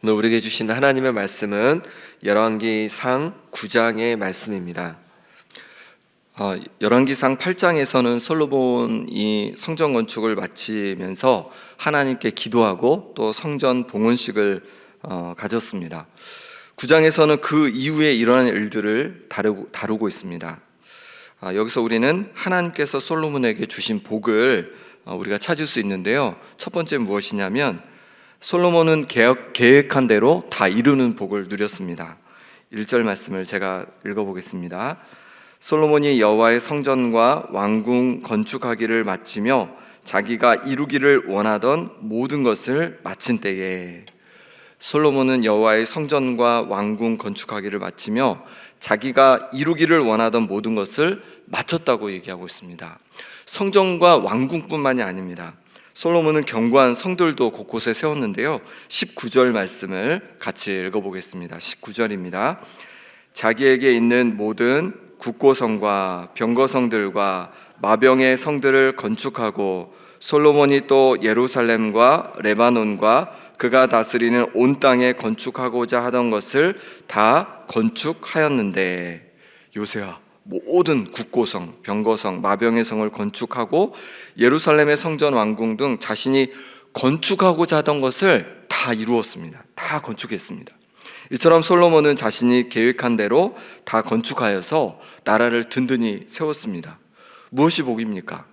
오늘 우리에게 주신 하나님의 말씀은 열왕기상 9장의 말씀입니다. 열왕기상 8장에서는 솔로몬이 성전 건축을 마치면서 하나님께 기도하고 또 성전 봉헌식을 가졌습니다. 9장에서는 그 이후에 일어난 일들을 다루고 있습니다. 여기서 우리는 하나님께서 솔로몬에게 주신 복을 우리가 찾을 수 있는데요. 첫 번째 무엇이냐면 솔로몬은 계획한 대로 다 이루는 복을 누렸습니다. 1절 말씀을 제가 읽어보겠습니다. 솔로몬이 여호와의 성전과 왕궁 건축하기를 마치며 자기가 이루기를 원하던 모든 것을 마친 때에, 솔로몬은 여호와의 성전과 왕궁 건축하기를 마치며 자기가 이루기를 원하던 모든 것을 마쳤다고 얘기하고 있습니다. 성전과 왕궁뿐만이 아닙니다. 솔로몬은 견고한 성들도 곳곳에 세웠는데요. 19절 말씀을 같이 읽어보겠습니다. 19절입니다. 자기에게 있는 모든 국고성과 병거성들과 마병의 성들을 건축하고 솔로몬이 또 예루살렘과 레바논과 그가 다스리는 온 땅에 건축하고자 하던 것을 다 건축하였는데, 요새야 모든 국고성, 병거성, 마병의 성을 건축하고 예루살렘의 성전 왕궁 등 자신이 건축하고자 하던 것을 다 이루었습니다. 다 건축했습니다. 이처럼 솔로몬은 자신이 계획한 대로 다 건축하여서 나라를 든든히 세웠습니다. 무엇이 복입니까?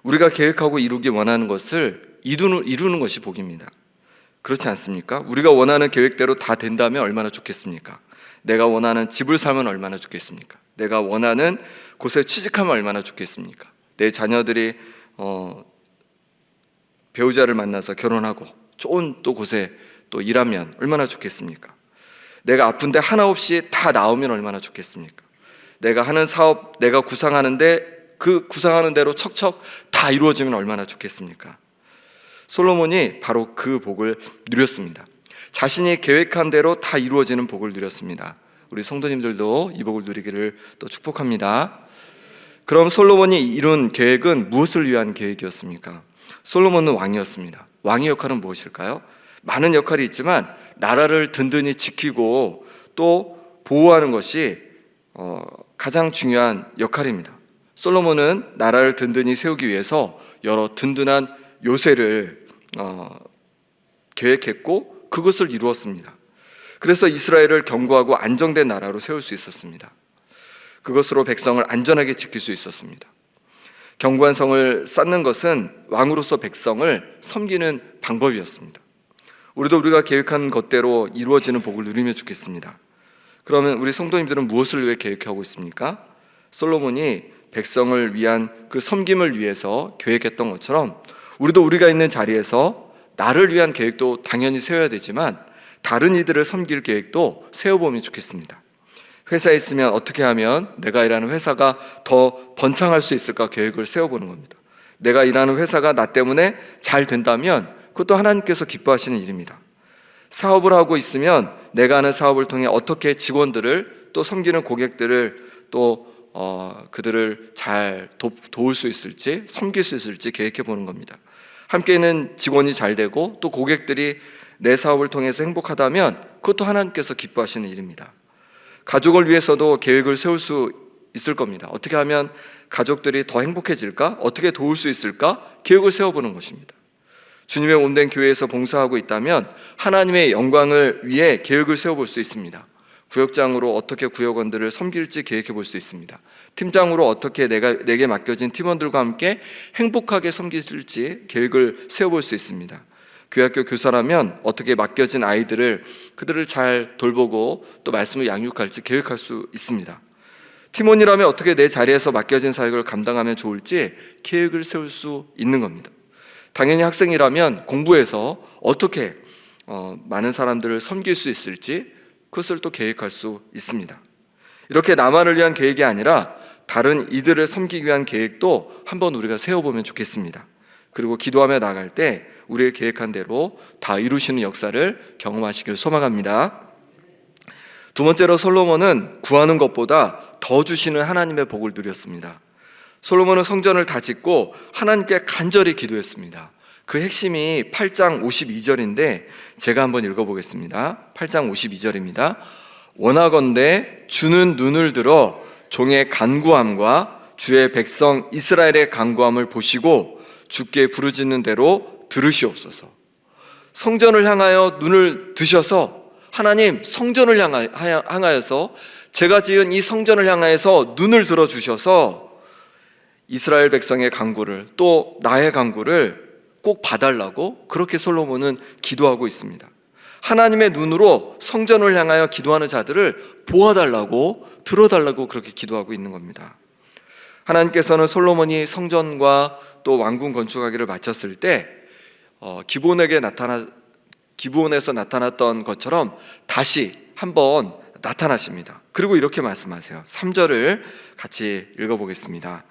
우리가 계획하고 이루기 원하는 것을 이루는 것이 복입니다. 그렇지 않습니까? 우리가 원하는 계획대로 다 된다면 얼마나 좋겠습니까? 내가 원하는 집을 사면 얼마나 좋겠습니까? 내가 원하는 곳에 취직하면 얼마나 좋겠습니까? 내 자녀들이 배우자를 만나서 결혼하고 좋은 또 곳에 또 일하면 얼마나 좋겠습니까? 내가 아픈데 하나 없이 다 나오면 얼마나 좋겠습니까? 내가 하는 사업, 내가 구상하는데 그 구상하는 대로 척척 다 이루어지면 얼마나 좋겠습니까? 솔로몬이 바로 그 복을 누렸습니다. 자신이 계획한 대로 다 이루어지는 복을 누렸습니다. 우리 성도님들도 이 복을 누리기를 또 축복합니다. 그럼 솔로몬이 이룬 계획은 무엇을 위한 계획이었습니까? 솔로몬은 왕이었습니다. 왕의 역할은 무엇일까요? 많은 역할이 있지만 나라를 든든히 지키고 또 보호하는 것이 가장 중요한 역할입니다. 솔로몬은 나라를 든든히 세우기 위해서 여러 든든한 요새를 계획했고 그것을 이루었습니다. 그래서 이스라엘을 견고하고 안정된 나라로 세울 수 있었습니다. 그것으로 백성을 안전하게 지킬 수 있었습니다. 견고한 성을 쌓는 것은 왕으로서 백성을 섬기는 방법이었습니다. 우리가 계획한 것대로 이루어지는 복을 누리면 좋겠습니다. 그러면 우리 성도님들은 무엇을 위해 계획하고 있습니까? 솔로몬이 백성을 위한 그 섬김을 위해서 계획했던 것처럼 우리도 우리가 있는 자리에서 나를 위한 계획도 당연히 세워야 되지만 다른 이들을 섬길 계획도 세워보면 좋겠습니다. 회사에 있으면 어떻게 하면 내가 일하는 회사가 더 번창할 수 있을까 계획을 세워보는 겁니다. 내가 일하는 회사가 나 때문에 잘 된다면 그것도 하나님께서 기뻐하시는 일입니다. 사업을 하고 있으면 내가 하는 사업을 통해 어떻게 직원들을 또 섬기는 고객들을 또 그들을 잘 도울 수 있을지 섬길 수 있을지 계획해 보는 겁니다. 함께 있는 직원이 잘 되고 또 고객들이 내 사업을 통해서 행복하다면 그것도 하나님께서 기뻐하시는 일입니다. 가족을 위해서도 계획을 세울 수 있을 겁니다. 어떻게 하면 가족들이 더 행복해질까? 어떻게 도울 수 있을까? 계획을 세워보는 것입니다. 주님의 온된 교회에서 봉사하고 있다면 하나님의 영광을 위해 계획을 세워볼 수 있습니다. 구역장으로 어떻게 구역원들을 섬길지 계획해 볼 수 있습니다. 팀장으로 어떻게 내게 맡겨진 팀원들과 함께 행복하게 섬길지 계획을 세워볼 수 있습니다. 교회학교 교사라면 어떻게 맡겨진 그들을 잘 돌보고 또 말씀을 양육할지 계획할 수 있습니다. 팀원이라면 어떻게 내 자리에서 맡겨진 사역을 감당하면 좋을지 계획을 세울 수 있는 겁니다. 당연히 학생이라면 공부해서 어떻게 많은 사람들을 섬길 수 있을지 그것을 또 계획할 수 있습니다. 이렇게 나만을 위한 계획이 아니라 다른 이들을 섬기기 위한 계획도 한번 우리가 세워보면 좋겠습니다. 그리고 기도하며 나아갈 때 우리의 계획한 대로 다 이루시는 역사를 경험하시길 소망합니다. 두 번째로 솔로몬은 구하는 것보다 더 주시는 하나님의 복을 누렸습니다. 솔로몬은 성전을 다 짓고 하나님께 간절히 기도했습니다. 그 핵심이 8장 52절인데 제가 한번 읽어보겠습니다. 8장 52절입니다. 원하건대 주는 눈을 들어 종의 간구함과 주의 백성 이스라엘의 간구함을 보시고 주께 부르짖는 대로 들으시옵소서. 성전을 향하여 눈을 드셔서, 하나님 성전을 향하여서, 제가 지은 이 성전을 향하여서 눈을 들어주셔서 이스라엘 백성의 간구를, 또 나의 간구를 꼭 봐달라고 그렇게 솔로몬은 기도하고 있습니다. 하나님의 눈으로 성전을 향하여 기도하는 자들을 보아달라고, 들어달라고 그렇게 기도하고 있는 겁니다. 하나님께서는 솔로몬이 성전과 또 왕궁 건축하기를 마쳤을 때 기브온에서 나타났던 것처럼 다시 한번 나타나십니다. 그리고 이렇게 말씀하세요. 3절을 같이 읽어보겠습니다.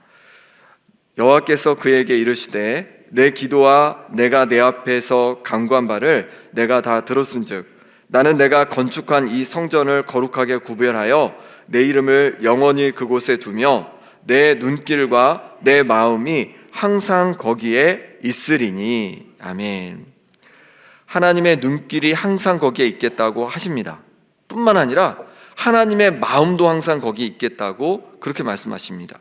여호와께서 그에게 이르시되 내 기도와 내가 내 앞에서 간구한 바를 내가 다 들었은즉 나는 내가 건축한 이 성전을 거룩하게 구별하여 내 이름을 영원히 그곳에 두며 내 눈길과 내 마음이 항상 거기에 있으리니. 아멘. 하나님의 눈길이 항상 거기에 있겠다고 하십니다. 뿐만 아니라 하나님의 마음도 항상 거기에 있겠다고 그렇게 말씀하십니다.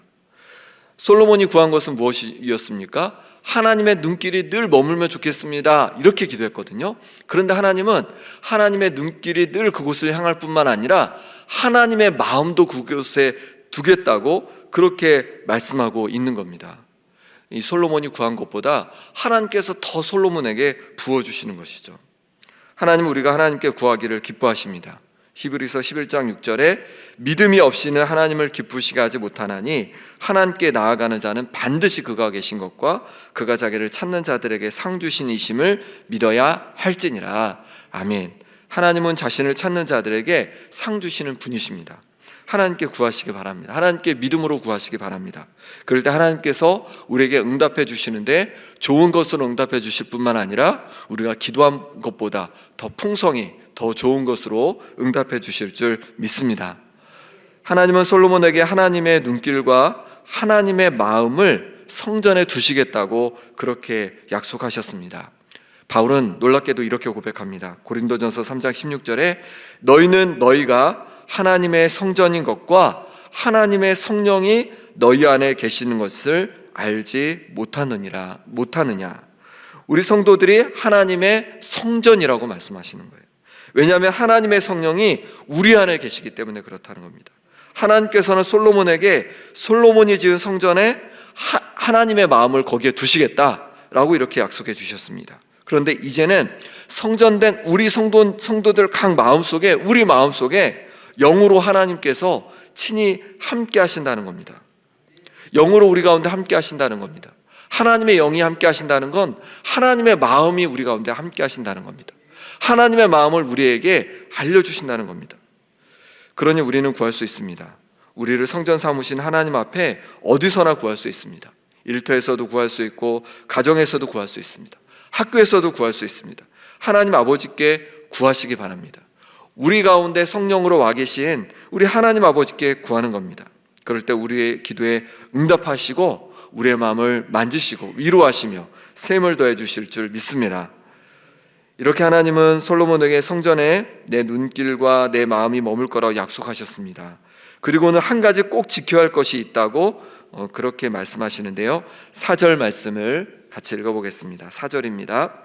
솔로몬이 구한 것은 무엇이었습니까? 하나님의 눈길이 늘 머물면 좋겠습니다, 이렇게 기도했거든요. 그런데 하나님은 하나님의 눈길이 늘 그곳을 향할 뿐만 아니라 하나님의 마음도 그곳에 두겠다고 그렇게 말씀하고 있는 겁니다. 이 솔로몬이 구한 것보다 하나님께서 더 솔로몬에게 부어주시는 것이죠. 하나님은 우리가 하나님께 구하기를 기뻐하십니다. 히브리서 11장 6절에 믿음이 없이는 하나님을 기쁘시게 하지 못하나니 하나님께 나아가는 자는 반드시 그가 계신 것과 그가 자기를 찾는 자들에게 상 주신 이심을 믿어야 할지니라. 아멘. 하나님은 자신을 찾는 자들에게 상 주시는 분이십니다. 하나님께 구하시기 바랍니다. 하나님께 믿음으로 구하시기 바랍니다. 그럴 때 하나님께서 우리에게 응답해 주시는데 좋은 것으로 응답해 주실 뿐만 아니라 우리가 기도한 것보다 더 풍성히 더 좋은 것으로 응답해 주실 줄 믿습니다. 하나님은 솔로몬에게 하나님의 눈길과 하나님의 마음을 성전에 두시겠다고 그렇게 약속하셨습니다. 바울은 놀랍게도 이렇게 고백합니다. 고린도전서 3장 16절에 너희는 너희가 하나님의 성전인 것과 하나님의 성령이 너희 안에 계시는 것을 알지 못하느냐. 우리 성도들이 하나님의 성전이라고 말씀하시는 거예요. 왜냐하면 하나님의 성령이 우리 안에 계시기 때문에 그렇다는 겁니다. 하나님께서는 솔로몬에게 솔로몬이 지은 성전에 하나님의 마음을 거기에 두시겠다라고 이렇게 약속해 주셨습니다. 그런데 이제는 성전된 우리 성도들 각 마음속에, 우리 마음속에 영으로 하나님께서 친히 함께 하신다는 겁니다. 영으로 우리 가운데 함께 하신다는 겁니다. 하나님의 영이 함께 하신다는 건 하나님의 마음이 우리 가운데 함께 하신다는 겁니다. 하나님의 마음을 우리에게 알려주신다는 겁니다. 그러니 우리는 구할 수 있습니다. 우리를 성전 삼으신 하나님 앞에 어디서나 구할 수 있습니다. 일터에서도 구할 수 있고 가정에서도 구할 수 있습니다. 학교에서도 구할 수 있습니다. 하나님 아버지께 구하시기 바랍니다. 우리 가운데 성령으로 와 계신 우리 하나님 아버지께 구하는 겁니다. 그럴 때 우리의 기도에 응답하시고 우리의 마음을 만지시고 위로하시며 샘을 더해 주실 줄 믿습니다. 이렇게 하나님은 솔로몬에게 성전에 내 눈길과 내 마음이 머물 거라고 약속하셨습니다. 그리고는 한 가지 꼭 지켜야 할 것이 있다고 그렇게 말씀하시는데요. 4절 말씀을 같이 읽어보겠습니다. 4절입니다.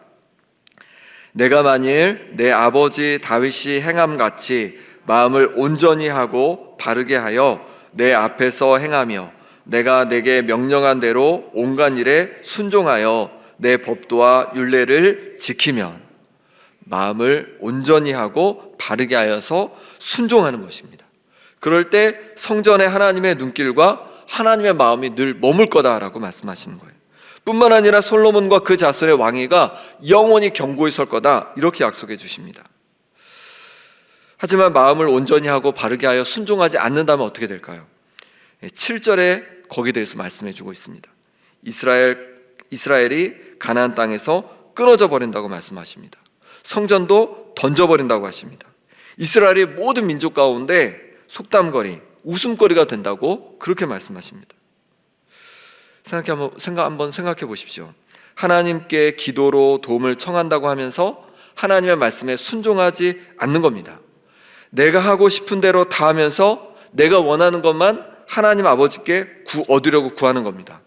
내가 만일 내 아버지 다윗이 행함같이 마음을 온전히 하고 바르게 하여 내 앞에서 행하며 내가 내게 명령한 대로 온갖 일에 순종하여 내 법도와 율례를 지키면, 마음을 온전히 하고 바르게 하여서 순종하는 것입니다. 그럴 때 성전에 하나님의 눈길과 하나님의 마음이 늘 머물 거다라고 말씀하시는 거예요. 뿐만 아니라 솔로몬과 그 자손의 왕위가 영원히 견고히 설 거다, 이렇게 약속해 주십니다. 하지만 마음을 온전히 하고 바르게 하여 순종하지 않는다면 어떻게 될까요? 7절에 거기에 대해서 말씀해 주고 있습니다. 이스라엘이 가나안 땅에서 끊어져 버린다고 말씀하십니다. 성전도 던져버린다고 하십니다. 이스라엘이 모든 민족 가운데 속담거리, 웃음거리가 된다고 그렇게 말씀하십니다. 한번 생각해 보십시오. 하나님께 기도로 도움을 청한다고 하면서 하나님의 말씀에 순종하지 않는 겁니다. 내가 하고 싶은 대로 다 하면서 내가 원하는 것만 하나님 아버지께 얻으려고 구하는 겁니다.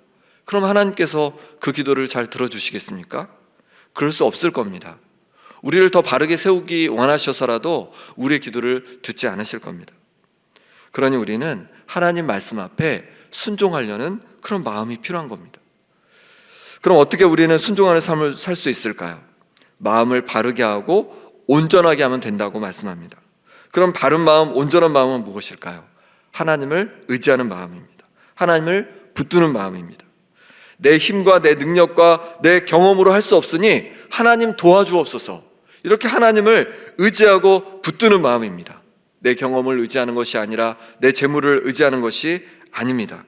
그럼 하나님께서 그 기도를 잘 들어주시겠습니까? 그럴 수 없을 겁니다. 우리를 더 바르게 세우기 원하셔서라도 우리의 기도를 듣지 않으실 겁니다. 그러니 우리는 하나님 말씀 앞에 순종하려는 그런 마음이 필요한 겁니다. 그럼 어떻게 우리는 순종하는 삶을 살 수 있을까요? 마음을 바르게 하고 온전하게 하면 된다고 말씀합니다. 그럼 바른 마음, 온전한 마음은 무엇일까요? 하나님을 의지하는 마음입니다. 하나님을 붙드는 마음입니다. 내 힘과 내 능력과 내 경험으로 할 수 없으니 하나님 도와주옵소서. 이렇게 하나님을 의지하고 붙드는 마음입니다. 내 경험을 의지하는 것이 아니라 내 재물을 의지하는 것이 아닙니다.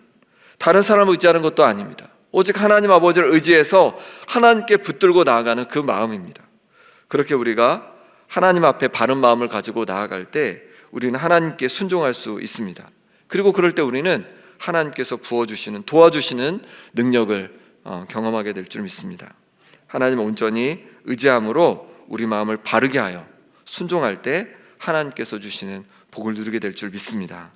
다른 사람을 의지하는 것도 아닙니다. 오직 하나님 아버지를 의지해서 하나님께 붙들고 나아가는 그 마음입니다. 그렇게 우리가 하나님 앞에 바른 마음을 가지고 나아갈 때 우리는 하나님께 순종할 수 있습니다. 그리고 그럴 때 우리는 하나님께서 부어주시는, 도와주시는 능력을 경험하게 될 줄 믿습니다. 하나님을 온전히 의지함으로 우리 마음을 바르게 하여 순종할 때 하나님께서 주시는 복을 누리게 될 줄 믿습니다.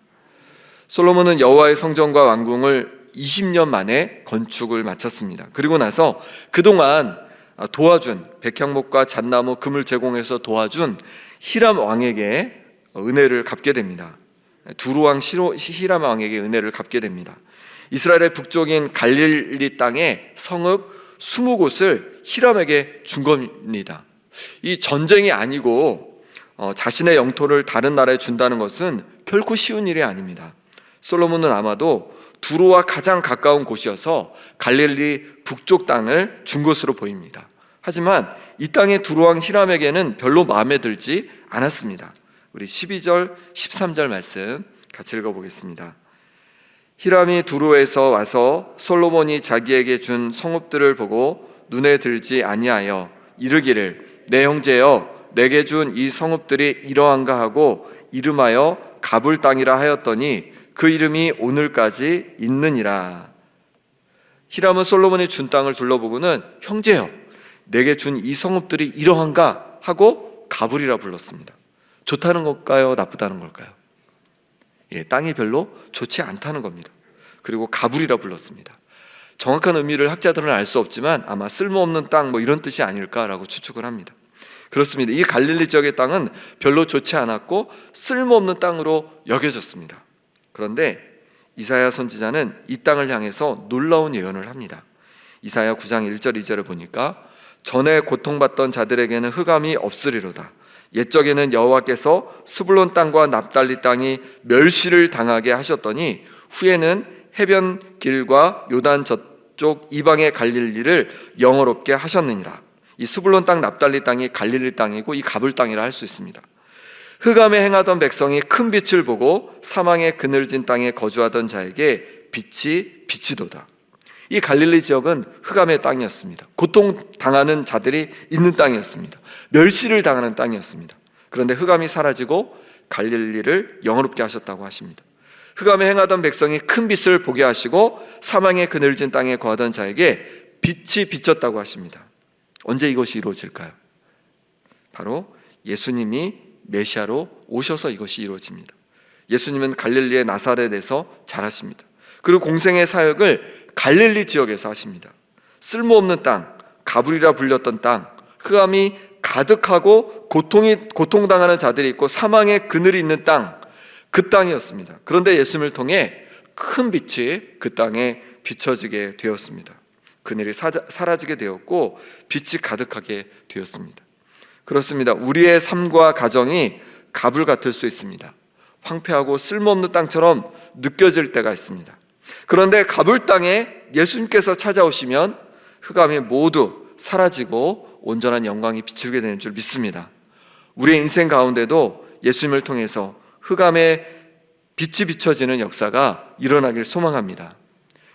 솔로몬은 여호와의 성전과 왕궁을 20년 만에 건축을 마쳤습니다. 그리고 나서 그동안 도와준 백향목과 잣나무, 금을 제공해서 도와준 히람 왕에게 은혜를 갚게 됩니다. 두루 왕 히람 왕에게 은혜를 갚게 됩니다. 이스라엘의 북쪽인 갈릴리 땅에 성읍 20곳을 히람에게 준 겁니다. 이 전쟁이 아니고 자신의 영토를 다른 나라에 준다는 것은 결코 쉬운 일이 아닙니다. 솔로몬은 아마도 두루와 가장 가까운 곳이어서 갈릴리 북쪽 땅을 준 것으로 보입니다. 하지만 이 땅의 두루왕 히람에게는 별로 마음에 들지 않았습니다. 우리 12절, 13절 말씀 같이 읽어보겠습니다. 히람이 두루에서 와서 솔로몬이 자기에게 준 성읍들을 보고 눈에 들지 아니하여 이르기를 내 형제여 내게 준 이 성읍들이 이러한가 하고 이름하여 가불 땅이라 하였더니 그 이름이 오늘까지 있느니라. 히람은 솔로몬이 준 땅을 둘러보고는 형제여 내게 준 이 성읍들이 이러한가 하고 가불이라 불렀습니다. 좋다는 걸까요? 나쁘다는 걸까요? 땅이 별로 좋지 않다는 겁니다. 그리고 가불이라 불렀습니다. 정확한 의미를 학자들은 알 수 없지만 아마 쓸모없는 땅 이런 뜻이 아닐까라고 추측을 합니다. 그렇습니다. 이 갈릴리 지역의 땅은 별로 좋지 않았고 쓸모없는 땅으로 여겨졌습니다. 그런데 이사야 선지자는 이 땅을 향해서 놀라운 예언을 합니다. 이사야 9장 1절 2절을 보니까 전에 고통받던 자들에게는 흑암이 없으리로다. 옛적에는 여호와께서 스불론 땅과 납달리 땅이 멸시를 당하게 하셨더니 후에는 해변길과 요단 저쪽 이방의 갈릴리를 영어롭게 하셨느니라. 이 스불론 땅, 납달리 땅이 갈릴리 땅이고 이 가불 땅이라 할 수 있습니다. 흑암에 행하던 백성이 큰 빛을 보고 사망의 그늘진 땅에 거주하던 자에게 빛이 비치도다. 이 갈릴리 지역은 흑암의 땅이었습니다. 고통당하는 자들이 있는 땅이었습니다. 멸시를 당하는 땅이었습니다. 그런데 흑암이 사라지고 갈릴리를 영화롭게 하셨다고 하십니다. 흑암에 행하던 백성이 큰 빛을 보게 하시고 사망의 그늘진 땅에 거하던 자에게 빛이 비쳤다고 하십니다. 언제 이것이 이루어질까요? 바로 예수님이 메시아로 오셔서 이것이 이루어집니다. 예수님은 갈릴리의 나사렛에서 자라십니다. 그리고 공생의 사역을 갈릴리 지역에서 하십니다. 쓸모없는 땅, 가불이라 불렸던 땅, 흑암이 가득하고 고통당하는 자들이 있고 사망의 그늘이 있는 땅, 그 땅이었습니다. 그런데 예수님을 통해 큰 빛이 그 땅에 비춰지게 되었습니다. 그늘이 사라지게 되었고 빛이 가득하게 되었습니다. 그렇습니다. 우리의 삶과 가정이 가불 같을 수 있습니다. 황폐하고 쓸모없는 땅처럼 느껴질 때가 있습니다. 그런데 가불 땅에 예수님께서 찾아오시면 흑암이 모두 사라지고 온전한 영광이 비추게 되는 줄 믿습니다. 우리의 인생 가운데도 예수님을 통해서 흑암에 빛이 비춰지는 역사가 일어나길 소망합니다.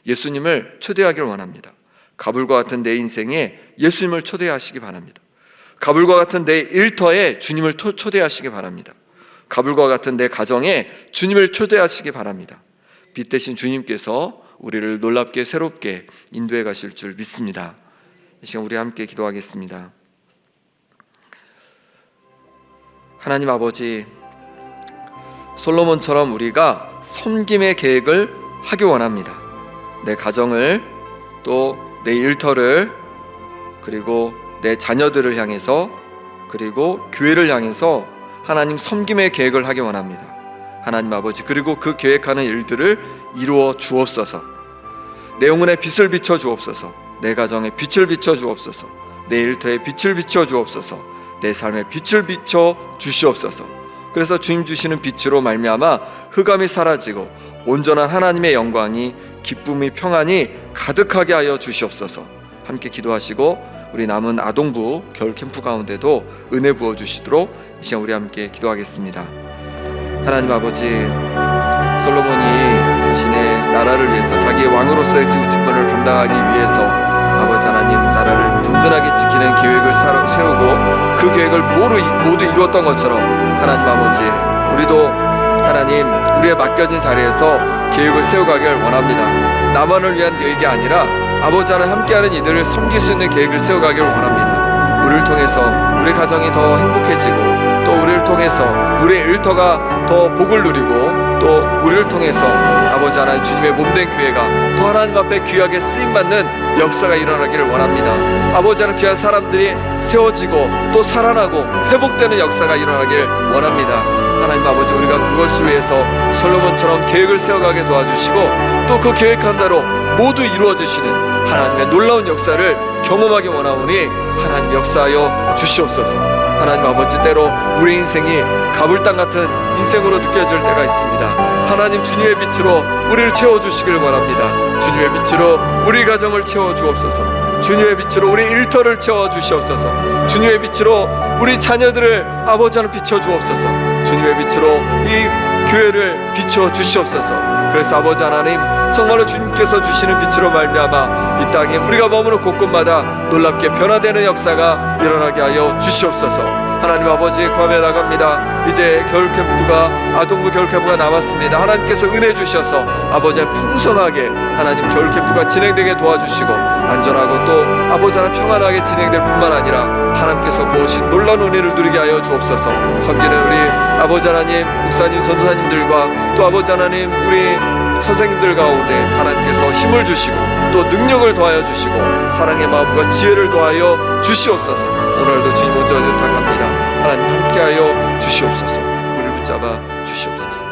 예수님을 초대하기를 원합니다. 가불과 같은 내 인생에 예수님을 초대하시기 바랍니다. 가불과 같은 내 일터에 주님을 초대하시기 바랍니다. 가불과 같은 내 가정에 주님을 초대하시기 바랍니다. 빛 대신 주님께서 우리를 놀랍게 새롭게 인도해 가실 줄 믿습니다. 이 시간 우리 함께 기도하겠습니다. 하나님 아버지, 솔로몬처럼 우리가 섬김의 계획을 하기 원합니다. 내 가정을, 또 내 일터를, 그리고 내 자녀들을 향해서, 그리고 교회를 향해서 하나님 섬김의 계획을 하기 원합니다. 하나님 아버지, 그리고 그 계획하는 일들을 이루어 주옵소서. 내 영혼에 빛을 비춰 주옵소서. 내 가정에 빛을 비춰 주옵소서. 내 일터에 빛을 비춰 주옵소서. 내 삶에 빛을 비춰 주시옵소서. 그래서 주님 주시는 빛으로 말미암아 흑암이 사라지고 온전한 하나님의 영광이, 기쁨이, 평안이 가득하게 하여 주시옵소서. 함께 기도하시고 우리 남은 아동부 겨울 캠프 가운데도 은혜 부어주시도록 이 시간 우리 함께 기도하겠습니다. 하나님 아버지, 솔로몬이 자신의 나라를 위해서, 자기의 왕으로서의 직분을 감당하기 위해서 아버지 하나님 나라를 든든하게 지키는 계획을 세우고 그 계획을 모두 이루었던 것처럼 하나님 아버지, 우리도 하나님 우리의 맡겨진 자리에서 계획을 세워가길 원합니다. 나만을 위한 계획이 아니라 아버지 하나님 함께하는 이들을 섬길 수 있는 계획을 세워가길 원합니다. 우리를 통해서 우리 가정이 더 행복해지고, 또 우리를 통해서 우리의 일터가 더 복을 누리고, 또 우리를 통해서 아버지 하나님 주님의 몸된 교회가 더 하나님 앞에 귀하게 쓰임받는 역사가 일어나기를 원합니다. 아버지 하나님 귀한 사람들이 세워지고 또 살아나고 회복되는 역사가 일어나기를 원합니다. 하나님 아버지, 우리가 그것을 위해서 솔로몬처럼 계획을 세워가게 도와주시고, 또 그 계획한 대로 모두 이루어지시는 하나님의 놀라운 역사를 경험하기 원하오니 하나님 역사하여 주시옵소서. 하나님 아버지, 때로 우리 인생이 가불땅 같은 인생으로 느껴질 때가 있습니다. 하나님 주님의 빛으로 우리를 채워주시길 원합니다. 주님의 빛으로 우리 가정을 채워주옵소서. 주님의 빛으로 우리 일터를 채워주시옵소서. 주님의 빛으로 우리 자녀들을 아버지 하나님 비춰주옵소서. 주님의 빛으로 이 교회를 비춰주시옵소서. 그래서 아버지 하나님, 정말로 주님께서 주시는 빛으로 말미암아 이 땅에 우리가 머무는 곳곳마다 놀랍게 변화되는 역사가 일어나게 하여 주시옵소서. 하나님 아버지, 구하며 나갑니다. 이제 겨울 캠프가, 아동부 겨울 캠프가 남았습니다. 하나님께서 은혜 주셔서 아버지 풍성하게 하나님 겨울 캠프가 진행되게 도와주시고, 안전하고 또 아버지 하나님 평안하게 진행될 뿐만 아니라 하나님께서 부으신 놀라운 은혜를 누리게 하여 주옵소서. 섬기는 우리 아버지 하나님, 목사님, 전도사님들과 또 아버지 하나님 우리 선생님들 가운데 하나님께서 힘을 주시고 또 능력을 더하여 주시고 사랑의 마음과 지혜를 더하여 주시옵소서. 오늘도 주님 온전히 부탁합니다. 하나님 함께하여 주시옵소서. 우리를 붙잡아 주시옵소서.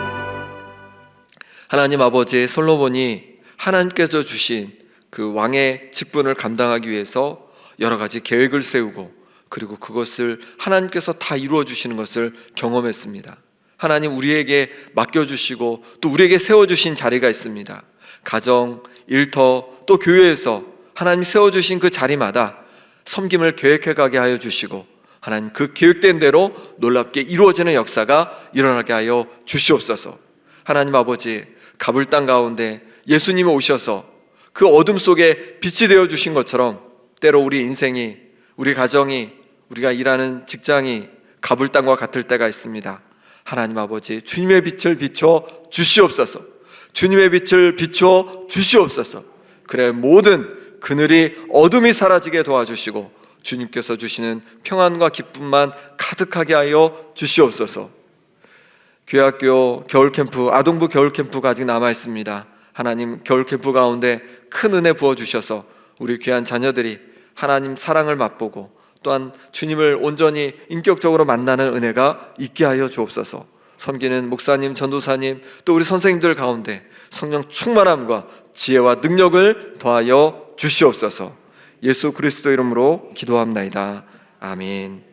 하나님 아버지, 솔로몬이 하나님께서 주신 그 왕의 직분을 감당하기 위해서 여러 가지 계획을 세우고, 그리고 그것을 하나님께서 다 이루어 주시는 것을 경험했습니다. 하나님 우리에게 맡겨주시고 또 우리에게 세워주신 자리가 있습니다. 가정, 일터, 또 교회에서 하나님 세워주신 그 자리마다 섬김을 계획해가게 하여 주시고, 하나님 그 계획된 대로 놀랍게 이루어지는 역사가 일어나게 하여 주시옵소서. 하나님 아버지, 가불 땅 가운데 예수님이 오셔서 그 어둠 속에 빛이 되어 주신 것처럼 때로 우리 인생이, 우리 가정이, 우리가 일하는 직장이 가불 땅과 같을 때가 있습니다. 하나님 아버지, 주님의 빛을 비춰 주시옵소서. 주님의 빛을 비춰 주시옵소서. 그래 모든 그늘이, 어둠이 사라지게 도와주시고 주님께서 주시는 평안과 기쁨만 가득하게 하여 주시옵소서. 교회학교 겨울캠프, 아동부 겨울캠프가 아직 남아있습니다. 하나님 겨울캠프 가운데 큰 은혜 부어주셔서 우리 귀한 자녀들이 하나님 사랑을 맛보고 또한 주님을 온전히 인격적으로 만나는 은혜가 있게 하여 주옵소서. 섬기는 목사님, 전도사님, 또 우리 선생님들 가운데 성령 충만함과 지혜와 능력을 더하여 주시옵소서. 예수 그리스도 이름으로 기도합나이다. 아멘.